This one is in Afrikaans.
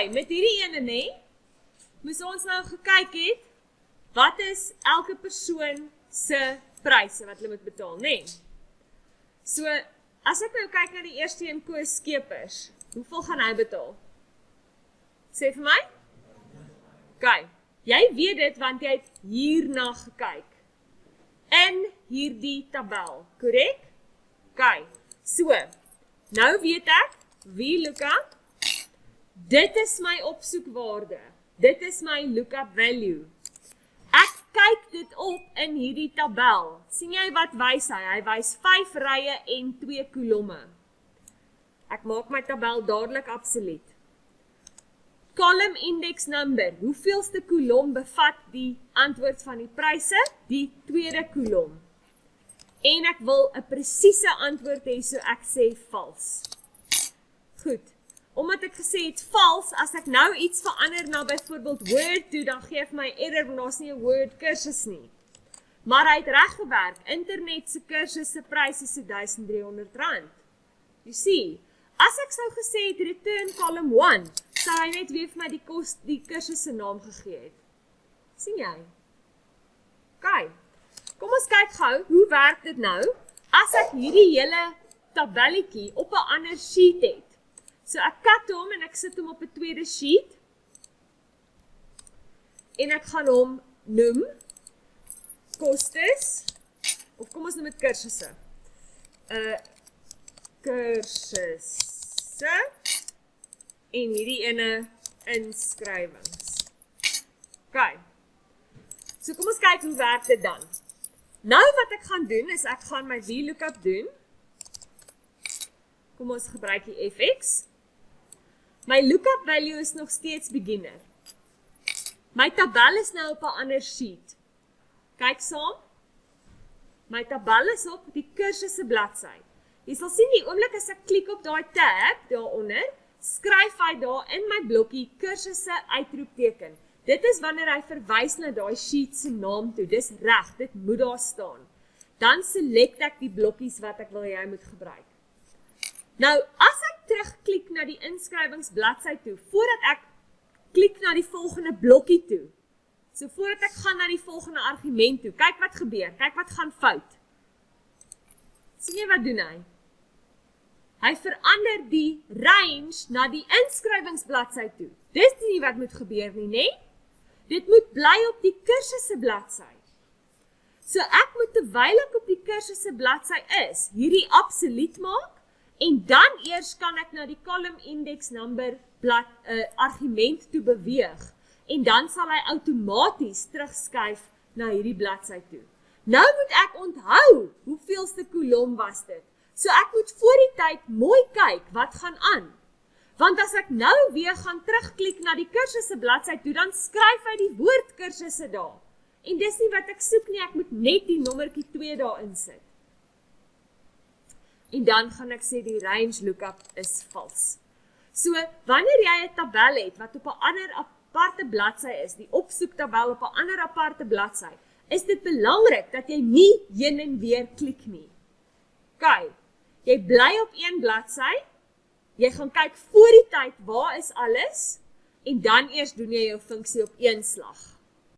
met hierdie ene nie, moes ons nou gekyk het, wat is elke persoon se pryse wat hulle moet betaal, nee. So, as ek nou kyk na die eerste een Koos Skeepers, hoeveel gaan hy betaal? Sê vir my? OK, jy weet dit want jy het hierna gekyk. In hierdie tabel, korrek? OK, so, nou weet ek, VLOOKUP, dit is my opsoekwaarde, dit is my lookup value. Ek kyk dit op in hierdie tabel. Sien jy wat wys hy? Hy wys 5 rye en 2 kolomme. Ek maak my tabel dadelik absoluut. Column index number. Hoeveelste kolom bevat die antwoord van die pryse? Die tweede kolom. En ek wil 'n presiese antwoord hê, so ek sê vals. Goed. Omdat ek gesê het vals, as ek nou iets verander na byvoorbeeld Word toe, dan gee vir my error, want daar's nie 'n Word kursus nie. Maar hy het reg gewerk. Internet se kursus se prys is R1,300. You see, as ek sou gesê het return column 1, sou hy net weer vir my die kursus se naam gegee het. Sien jy? OK. Kom ons kyk gou, hoe werk dit nou as ek hierdie hele tabelletjie op 'n ander sheet het? So ek kat hom en ek sit hom op 'n tweede sheet. En ek gaan hom noem kostes, of kom ons noem dit kursusse. Kursusse en hierdie ene inskrywings. OK. So kom ons kyk hoe werk dit dan. Nou wat ek gaan doen is ek gaan my VLOOKUP doen. Kom ons gebruik die FX. My lookup value is nog steeds beginner. My tabel is nou op 'n ander sheet. Kyk saam. My tabel is op die kursusse bladsy. Jy sal sien die oomblik as ek klik op daai tab daaronder, skryf hy daar in my blokkie kursusse uitroepteken. Dit is wanneer hy verwys na daai sheet se naam toe. Dis reg, dit moet daar staan. Dan select ek die blokkies wat ek wil jy moet gebruik. Nou, as ek terugklik na die inskrywingsbladsy toe, voordat ek klik na die volgende blokkie toe, so voordat ek gaan na die volgende argument toe, kyk wat gebeur, kyk wat gaan fout. Sien jy wat doen hy? Hy verander die range na die inskrywingsbladsy toe. Dis nie wat moet gebeur nie, né? Dit moet bly op die kursusse bladsy. So ek moet terwyl ek op die kursusse bladsy is, hierdie absoluut maak, en dan eers kan ek na die column index number argument toe beweeg. En dan sal hy outomaties terugskuif na hierdie bladsy toe. Nou moet ek onthou, hoeveelste kolom was dit? So ek moet voor die tyd mooi kyk, wat gaan aan? Want as ek nou weer gaan terugklik na die kursusse bladsy toe, dan skryf hy die woord kursusse daar. En dis nie wat ek soek nie, ek moet net die nommertjie 2 daar insit. En dan gaan ek sê die range lookup is vals. So, wanneer jy 'n tabel het wat op 'n ander aparte bladsy is, die opsoektabel op 'n ander aparte bladsy, is dit belangrik dat jy nie heen en weer klik nie. OK, jy bly op een bladsy, jy gaan kyk voor die tyd waar is alles, en dan eers doen jy jou funksie op een slag.